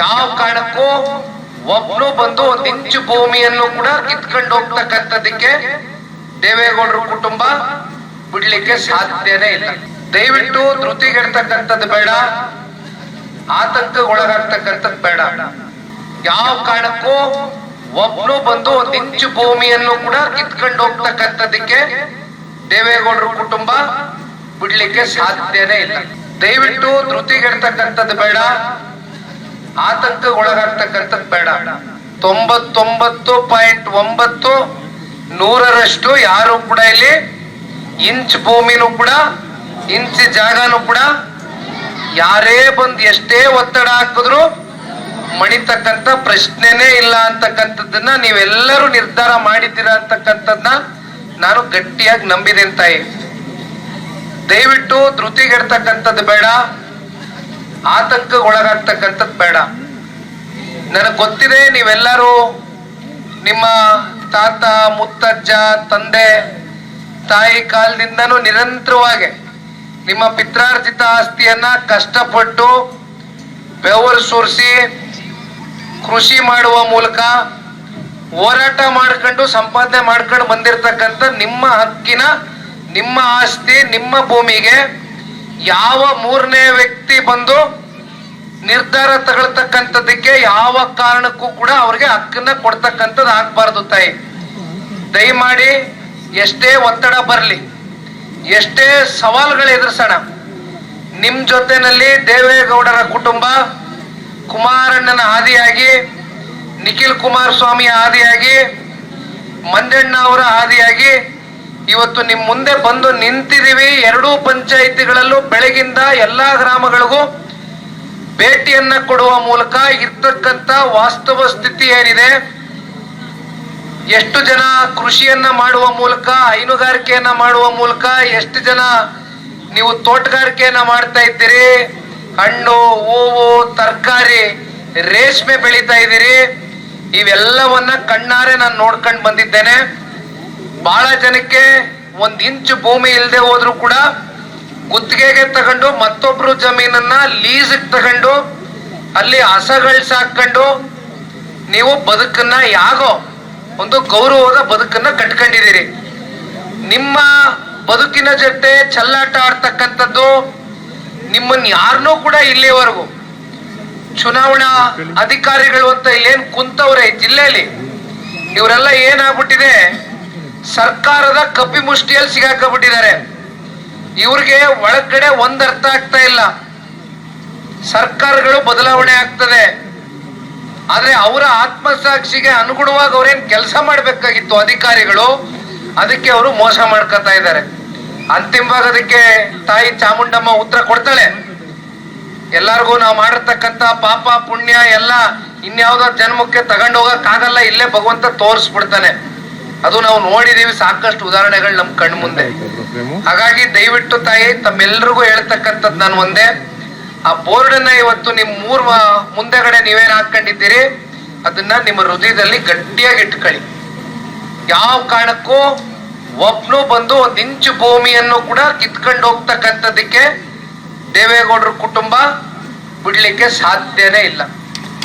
ಯಾವ ಕಾರಣಕ್ಕೂ ಒಬ್ನು ಬಂದು ಒಂದ್ ಇಂಚು ಭೂಮಿಯನ್ನು ಕೂಡ ಕಿತ್ಕೊಂಡು ಹೋಗ್ತಕ್ಕಂಥದಕ್ಕೆ ದೇವೇಗೌಡರ ಕುಟುಂಬ ಬಿಡ್ಲಿಕ್ಕೆ ಸಾಧ್ಯನೇ ಇಲ್ಲ. ದಯವಿಟ್ಟು ಧೃತಿಗೆಡ್ತಕ್ಕಂಥದ್ದು ಬೇಡ, ಆತಂಕಗೊಳಗಾಗ್ತಕ್ಕಂಥದ್ದು ಬೇಡ. ಯಾವ ಕಾರಣಕ್ಕೂ ಒಬ್ನು ಬಂದು ಒಂದ್ ಇಂಚು ಭೂಮಿಯನ್ನು ಕೂಡ ಕಿತ್ಕೊಂಡು ಹೋಗ್ತಕ್ಕಂಥದಕ್ಕೆ ದೇವೇಗೌಡರ ಕುಟುಂಬ ಬಿಡ್ಲಿಕ್ಕೆ ಸಾಧ್ಯನೇ ಇಲ್ಲ. ದಯವಿಟ್ಟು ಧೃತಿಗೆಡ್ತಕ್ಕಂಥದ್ದು ಬೇಡ, ಆತಂಕಗೊಳಗಾಗ್ತಕ್ಕಂಥದ್ದು ಬೇಡ. 99.9% ಯಾರು ಕೂಡ ಇಲ್ಲಿ ಇಂಚ್ ಭೂಮಿನೂ ಕೂಡ ಇಂಚ್ ಜಾಗನೂ ಕೂಡ ಯಾರೇ ಬಂದು ಎಷ್ಟೇ ಒತ್ತಡ ಹಾಕಿದ್ರು ಮಣಿತಕ್ಕಂಥ ಪ್ರಶ್ನೆನೇ ಇಲ್ಲ ಅಂತಕ್ಕಂಥದ್ದನ್ನ ನೀವೆಲ್ಲರೂ ನಿರ್ಧಾರ ಮಾಡಿದ್ದೀರಾ ಅಂತಕ್ಕಂಥದ್ದನ್ನ ನಾನು ಗಟ್ಟಿಯಾಗಿ ನಂಬಿದ್ದೇನೆ ತಾಯಿ. ದಯವಿಟ್ಟು ಧೃತಿಗೆಡ್ತಕ್ಕಂಥದ್ದು ಬೇಡ, ಆತಂಕಗೊಳಗಾಗ್ತಕ್ಕಂಥದ್ದು ಬೇಡ. ನನಗೆ ಗೊತ್ತಿದೆ ನೀವೆಲ್ಲರೂ ನಿಮ್ಮ ತಾತ ಮುತ್ತಜ್ಜ ತಂದೆ ತಾಯಿ ಕಾಲದಿಂದನೂ ನಿರಂತರವಾಗಿ ನಿಮ್ಮ ಪಿತ್ರಾರ್ಜಿತ ಆಸ್ತಿಯನ್ನ ಕಷ್ಟಪಟ್ಟು ಬೆವರು ಸುರಿಸಿ ಕೃಷಿ ಮಾಡುವ ಮೂಲಕ ಹೋರಾಟ ಮಾಡ್ಕೊಂಡು ಸಂಪಾದನೆ ಮಾಡ್ಕೊಂಡು ಬಂದಿರತಕ್ಕಂಥ ನಿಮ್ಮ ಹಕ್ಕಿನ ನಿಮ್ಮ ಆಸ್ತಿ ನಿಮ್ಮ ಭೂಮಿಗೆ ಯಾವ ಮೂರನೇ ವ್ಯಕ್ತಿ ಬಂದು ನಿರ್ಧಾರ ತಗೊಳ್ತಕ್ಕಂಥದ್ದಕ್ಕೆ ಯಾವ ಕಾರಣಕ್ಕೂ ಕೂಡ ಅವ್ರಿಗೆ ಹಕ್ಕನ್ನ ಕೊಡ್ತಕ್ಕಂಥದ್ದು ಆಗ್ಬಾರ್ದು ತಾಯಿ. ದಯಮಾಡಿ ಎಷ್ಟೇ ಒತ್ತಡ ಬರಲಿ, ಎಷ್ಟೇ ಸವಾಲುಗಳು ಎದುರಿಸೋಣ, ನಿಮ್ ಜೊತೆನಲ್ಲಿ ದೇವೇಗೌಡರ ಕುಟುಂಬ ಕುಮಾರಣ್ಣನ ಆದಿಯಾಗಿ, ನಿಖಿಲ್ ಕುಮಾರಸ್ವಾಮಿ ಆದಿಯಾಗಿ, ಮಂಜಣ್ಣ ಅವರ ಆದಿಯಾಗಿ ಇವತ್ತು ನಿಮ್ ಮುಂದೆ ಬಂದು ನಿಂತಿದ್ದೀವಿ. ಎರಡೂ ಪಂಚಾಯಿತಿಗಳಲ್ಲೂ ಬೆಳಗಿಂದ ಎಲ್ಲಾ ಗ್ರಾಮಗಳಿಗೂ ಭೇಟಿಯನ್ನ ಕೊಡುವ ಮೂಲಕ ಇರ್ತಕ್ಕಂಥ ವಾಸ್ತವ ಸ್ಥಿತಿ ಏನಿದೆ, ಎಷ್ಟು ಜನ ಕೃಷಿಯನ್ನ ಮಾಡುವ ಮೂಲಕ ಹೈನುಗಾರಿಕೆಯನ್ನ ಮಾಡುವ ಮೂಲಕ ಎಷ್ಟು ಜನ ನೀವು ತೋಟಗಾರಿಕೆಯನ್ನ ಮಾಡ್ತಾ ಇದ್ದೀರಿ, ಹಣ್ಣು ಹೂವು ತರಕಾರಿ ರೇಷ್ಮೆ ಬೆಳೀತಾ ಇದ್ದೀರಿ, ಇವೆಲ್ಲವನ್ನ ಕಣ್ಣಾರೆ ನಾನು ನೋಡ್ಕೊಂಡು ಬಂದಿದ್ದೇನೆ. ಬಹಳ ಜನಕ್ಕೆ ಒಂದ್ ಇಂಚು ಭೂಮಿ ಇಲ್ಲದೆ ಹೋದ್ರು ಕೂಡ ಗುತ್ತಿಗೆಗೆ ತಗೊಂಡು ಮತ್ತೊಬ್ರು ಜಮೀನನ್ನ ಲೀಸ್ಗೆ ತಗೊಂಡು ಅಲ್ಲಿ ಹಸಗಳು ಸಾಕೊಂಡು ನೀವು ಬದುಕನ್ನ ಯಾಗೋ ಒಂದು ಗೌರವದ ಬದುಕನ್ನ ಕಟ್ಕೊಂಡಿದ್ದೀರಿ. ನಿಮ್ಮ ಬದುಕಿನ ಜೊತೆ ಚೆಲ್ಲಾಟ ಆಡ್ತಕ್ಕಂಥದ್ದು ನಿಮ್ಮನ್ನ ಯಾರನ್ನೂ ಕೂಡ ಇಲ್ಲಿವರೆಗೂ ಚುನಾವಣಾ ಅಧಿಕಾರಿಗಳು ಅಂತ ಇಲ್ಲೇನ್ ಕುಂತವ್ರೆ ಜಿಲ್ಲೆಯಲ್ಲಿ, ಇವರೆಲ್ಲ ಏನಾಗ್ಬಿಟ್ಟಿದೆ, ಸರ್ಕಾರದ ಕಪ್ಪಿ ಮುಷ್ಟಿಯಲ್ಲಿ ಸಿಗಾಕಬಿಟ್ಟಿದ್ದಾರೆ. ಇವ್ರಿಗೆ ಒಳಗಡೆ ಒಂದ್ ಅರ್ಥ ಆಗ್ತಾ ಇಲ್ಲ. ಸರ್ಕಾರಗಳು ಬದಲಾವಣೆ ಆಗ್ತದೆ, ಆದ್ರೆ ಅವರ ಆತ್ಮಸಾಕ್ಷಿಗೆ ಅನುಗುಣವಾಗಿ ಅವ್ರೇನ್ ಕೆಲಸ ಮಾಡ್ಬೇಕಾಗಿತ್ತು ಅಧಿಕಾರಿಗಳು, ಅದಕ್ಕೆ ಅವರು ಮೋಸ ಮಾಡ್ಕೊತಾ ಇದ್ದಾರೆ. ಅಂತಿಮವಾಗಿ ಅದಕ್ಕೆ ತಾಯಿ ಚಾಮುಂಡಮ್ಮ ಉತ್ತರ ಕೊಡ್ತಾಳೆ. ಎಲ್ಲಾರ್ಗೂ ನಾವು ಮಾಡಿರ್ತಕ್ಕಂಥ ಪಾಪ ಪುಣ್ಯ ಎಲ್ಲ ಇನ್ಯಾವುದೋ ಜನ್ಮಕ್ಕೆ ತಗೊಂಡೋಗಕ್ಕಾಗಲ್ಲ, ಇಲ್ಲೇ ಭಗವಂತ ತೋರಿಸ್ಬಿಡ್ತಾನೆ. ಅದು ನಾವು ನೋಡಿದೀವಿ ಸಾಕಷ್ಟು ಉದಾಹರಣೆಗಳು ನಮ್ ಕಣ್ ಮುಂದೆ. ಹಾಗಾಗಿ ದಯವಿಟ್ಟು ತಾಯಿ ತಮ್ಮೆಲ್ರಿಗೂ ಹೇಳ್ತಕ್ಕಂಥದ್ದು ನಾನು ಒಂದೇ, ಆ ಬೋರ್ಡ್ ಅನ್ನ ಇವತ್ತು ನಿಮ್ ಮುಂದೆಗಡೆ ನೀವೇನ್ ಹಾಕೊಂಡಿದ್ದೀರಿ ಅದನ್ನ ನಿಮ್ಮ ಹೃದಯದಲ್ಲಿ ಗಟ್ಟಿಯಾಗಿ ಇಟ್ಕೊಳ್ಳಿ. ಯಾವ ಕಾರಣಕ್ಕೂ ಒಬ್ನು ಬಂದು ಒಂದ್ ಇಂಚು ಭೂಮಿಯನ್ನು ಕೂಡ ಕಿತ್ಕೊಂಡು ಹೋಗ್ತಕ್ಕಂಥದ್ದಕ್ಕೆ ದೇವೇಗೌಡರ ಕುಟುಂಬ ಬಿಡ್ಲಿಕ್ಕೆ ಸಾಧ್ಯನೇ ಇಲ್ಲ.